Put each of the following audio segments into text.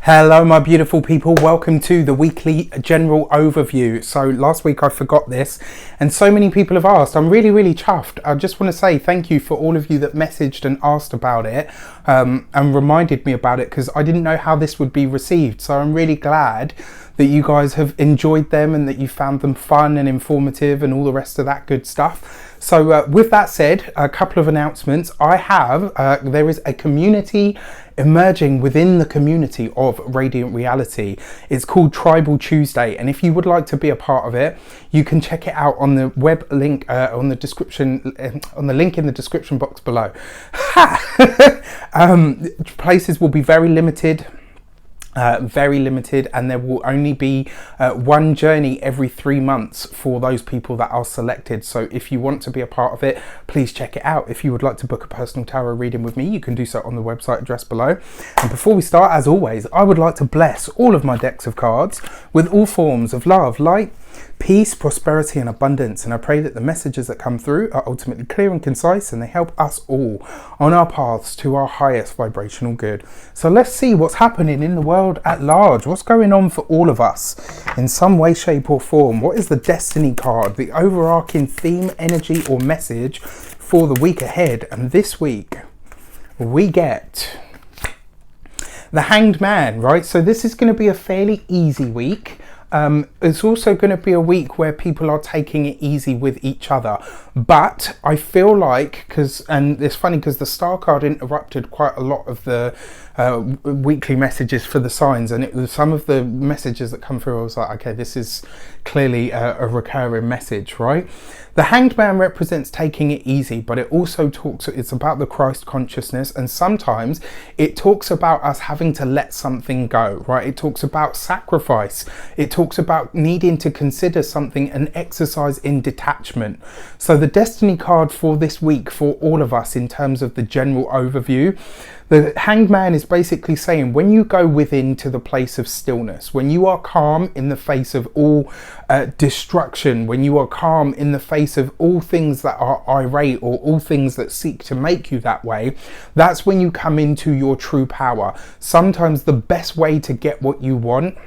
Hello my beautiful people, welcome to the weekly general overview. So last week I forgot this and so many people have asked. I'm really chuffed. I just want to say thank you for all of you that messaged and asked about it and reminded me about it, because I didn't know how this would be received. So I'm really glad that you guys have enjoyed them and that you found them fun and informative and all the rest of that good stuff. So with that said, a couple of announcements. There is a community emerging within the community of Radiant Reality. It's called Tribal Tuesday, and if you would like to be a part of it, you can check it out on the web link on the link in the description box below. Places will be very limited, and there will only be one journey every 3 months for those people that are selected. So if you want to be a part of it, please check it out. If you would like to book a personal tarot reading with me, you can do so on the website address below. And before we start, as always, I would like to bless all of my decks of cards with all forms of love, light, peace, prosperity and abundance, and I pray that the messages that come through are ultimately clear and concise, and they help us all on our paths to our highest vibrational good. So let's see what's happening in the world at large. What's going on for all of us in some way, shape or form? What is the destiny card, the overarching theme, energy or message for the week ahead? And this week we get the Hanged Man, right? So this is going to be a fairly easy week. It's also going to be a week where people are taking it easy with each other, but I feel like, and it's funny because the star card interrupted quite a lot of the weekly messages for the signs, and it was some of the messages that come through I was like, okay, this is clearly a recurring message, right? The Hanged Man represents taking it easy, but it also it's about the Christ consciousness, and sometimes it talks about us having to let something go, right? It talks about sacrifice. It talks about needing to consider something and exercise in detachment. So the destiny card for this week for all of us in terms of the general overview, the Hanged Man is basically saying when you go within to the place of stillness, when you are calm in the face of all destruction, when you are calm in the face of all things that are irate or all things that seek to make you that way, that's when you come into your true power. Sometimes the best way to get what you want,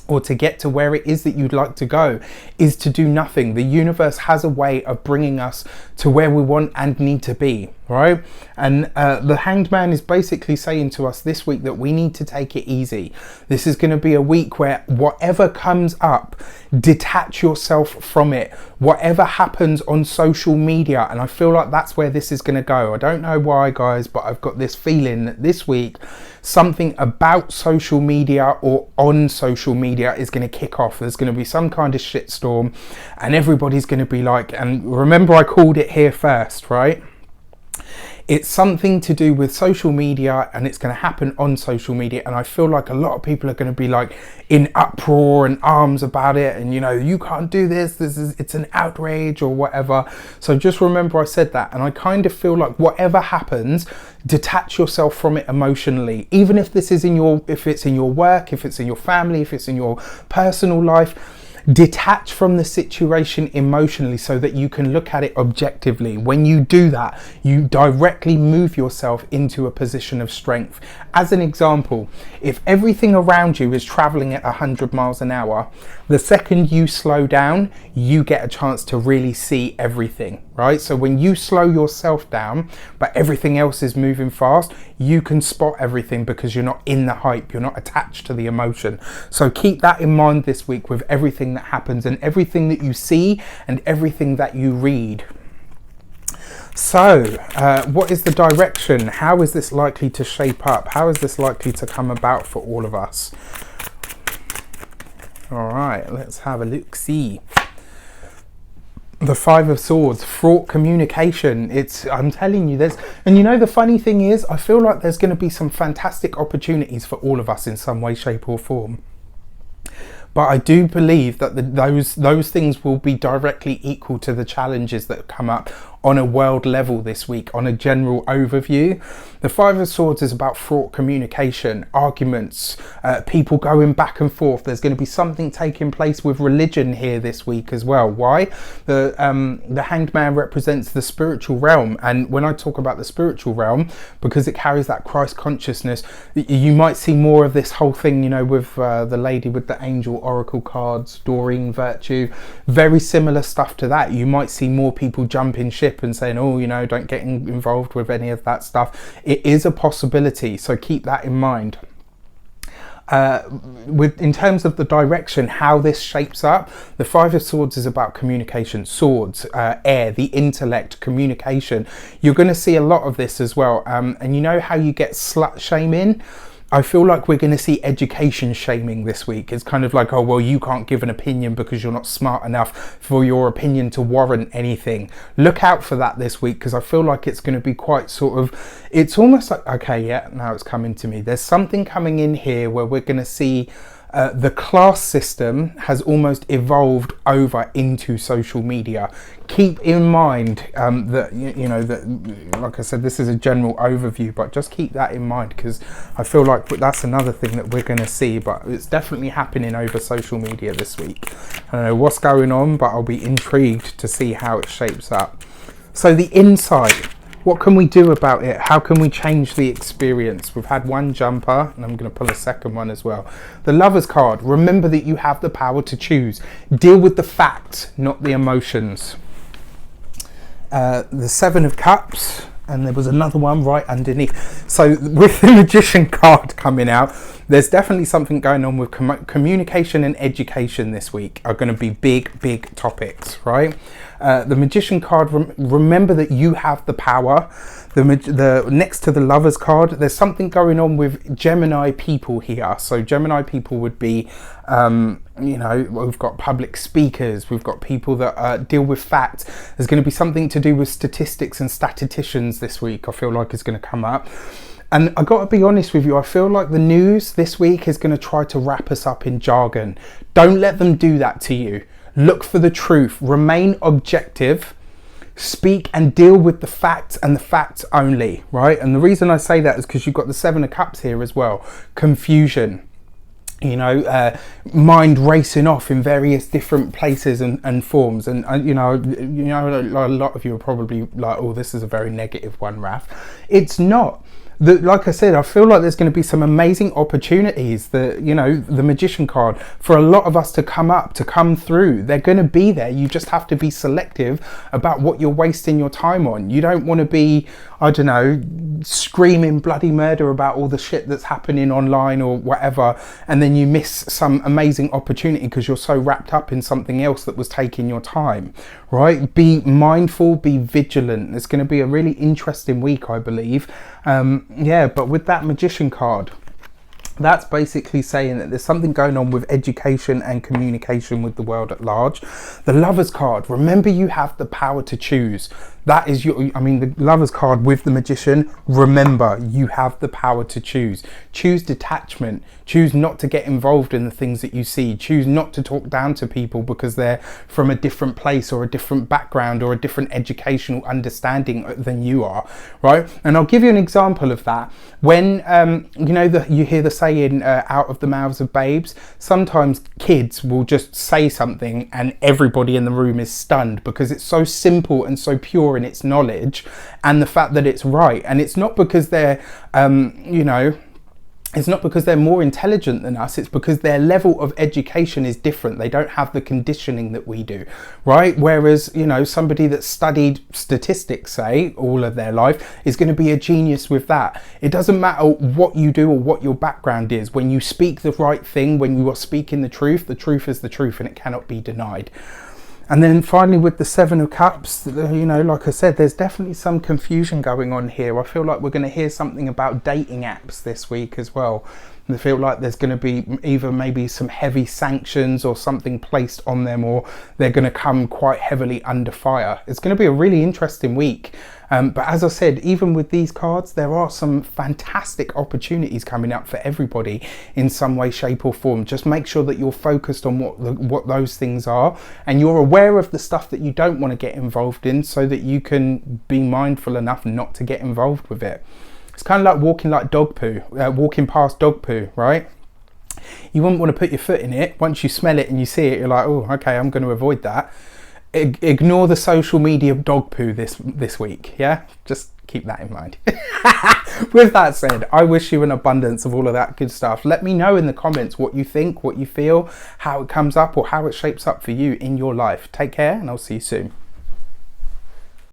or to get to where it is that you'd like to go, is to do nothing. The universe has a way of bringing us to where we want and need to be, right? And the Hanged Man is basically saying to us this week that we need to take it easy. This is going to be a week where whatever comes up, detach yourself from it. Whatever happens on social media, and I feel like that's where this is going to go. I don't know why, guys, but I've got this feeling that this week something about social media or on social media is going to kick off. There's going to be some kind of shitstorm, and everybody's going to be like, and remember I called it here first, right? It's something to do with social media, and it's going to happen on social media, and I feel like a lot of people are going to be like in uproar and arms about it, and you know, you can't do this, it's an outrage or whatever. So just remember I said that, and I kind of feel like whatever happens, detach yourself from it emotionally, even if this is if it's in your work, if it's in your family, if it's in your personal life. Detach from the situation emotionally so that you can look at it objectively. When you do that, you directly move yourself into a position of strength. As an example, if everything around you is traveling at 100 miles an hour, the second you slow down, you get a chance to really see everything, right? So when you slow yourself down, but everything else is moving fast, you can spot everything because you're not in the hype, you're not attached to the emotion. So keep that in mind this week with everything that happens and everything that you see and everything that you read. So what is the direction? How is this likely to shape up? How is this likely to come about for all of us? All right, let's have a look. See. The Five of Swords, fraught communication. I'm telling you, and you know, the funny thing is, I feel like there's going to be some fantastic opportunities for all of us in some way, shape or form. But I do believe that those things will be directly equal to the challenges that come up on a world level this week, on a general overview. The Five of Swords is about fraught communication, arguments, people going back and forth. There's going to be something taking place with religion here this week as well. Why? The Hanged Man represents the spiritual realm, and when I talk about the spiritual realm, because it carries that Christ consciousness, you might see more of this whole thing, you know, with the lady with the angel oracle cards, Doreen Virtue, very similar stuff to that. You might see more people jumping ship and saying, oh, you know, don't get involved with any of that stuff. It is a possibility, so keep that in mind. In terms of the direction, how this shapes up, the Five of Swords is about communication, swords, air, the intellect, communication. You're going to see a lot of this as well. And you know how you get slut shaming? I feel like we're going to see education shaming this week. It's kind of like, oh, well, you can't give an opinion because you're not smart enough for your opinion to warrant anything. Look out for that this week, because I feel like it's going to be quite sort of, it's almost like, okay, yeah, now it's coming to me. There's something coming in here where we're going to see the class system has almost evolved over into social media. Keep in mind that, you know, that, like I said, this is a general overview, but just keep that in mind, because I feel like that's another thing that we're going to see, but it's definitely happening over social media this week. I don't know what's going on, but I'll be intrigued to see how it shapes up. So the insight. What can we do about it? How can we change the experience? We've had one jumper, and I'm going to pull a second one as well. The Lover's card. Remember that you have the power to choose. Deal with the facts, not the emotions. The Seven of Cups, and there was another one right underneath. So with the Magician card coming out, there's definitely something going on with communication and education this week are going to be big topics, right? The Magician card, remember that you have the power. The next to the Lover's card, there's something going on with Gemini people here. So Gemini people would be, you know, we've got public speakers, we've got people that deal with facts. There's going to be something to do with statistics and statisticians this week, I feel like is going to come up. And I got to be honest with you, I feel like the news this week is going to try to wrap us up in jargon. Don't let them do that to you. Look for the truth, remain objective, speak and deal with the facts and the facts only, right? And the reason I say that is because you've got the Seven of Cups here as well. Confusion, you know, mind racing off in various different places and forms. And you know, a lot of you are probably like, oh, this is a very negative one, Raph. It's not. Like I said, I feel like there's going to be some amazing opportunities that, you know, the Magician card, for a lot of us to come through. They're going to be there. You just have to be selective about what you're wasting your time on. You don't want to be, I don't know, screaming bloody murder about all the shit that's happening online or whatever, and then you miss some amazing opportunity because you're so wrapped up in something else that was taking your time, right? Be mindful, be vigilant. It's going to be a really interesting week, I believe. Yeah, but with that Magician card, that's basically saying that there's something going on with education and communication with the world at large. The Lover's card, remember you have the power to choose. That is your, I mean, the Lover's card with the Magician, remember you have the power to choose. Choose detachment. Choose not to get involved in the things that you see. Choose not to talk down to people because they're from a different place or a different background or a different educational understanding than you are, right? And I'll give you an example of that. When, you know, you hear the saying, out of the mouths of babes, sometimes kids will just say something and everybody in the room is stunned because it's so simple and so pure in its knowledge and the fact that it's right. And it's not because they're, you know, it's not because they're more intelligent than us, it's because their level of education is different. They don't have the conditioning that we do, right? Whereas, you know, somebody that studied statistics, say, all of their life is going to be a genius with that. It doesn't matter what you do or what your background is. When you speak the right thing, when you are speaking the truth is the truth and it cannot be denied. And then finally with the Seven of Cups, you know, like I said, there's definitely some confusion going on here. I feel like we're going to hear something about dating apps this week as well. They feel like there's going to be either maybe some heavy sanctions or something placed on them, or they're going to come quite heavily under fire. It's going to be a really interesting week. But as I said, even with these cards, there are some fantastic opportunities coming up for everybody in some way, shape or form. Just make sure that you're focused on what those things are, and you're aware of the stuff that you don't want to get involved in, so that you can be mindful enough not to get involved with it. It's kind of like walking like dog poo, walking past dog poo, right? You wouldn't want to put your foot in it. Once you smell it and you see it, you're like, oh, okay, I'm going to avoid that. Ignore the social media dog poo this week, yeah? Just keep that in mind. With that said, I wish you an abundance of all of that good stuff. Let me know in the comments what you think, what you feel, how it comes up, or how it shapes up for you in your life. Take care, and I'll see you soon.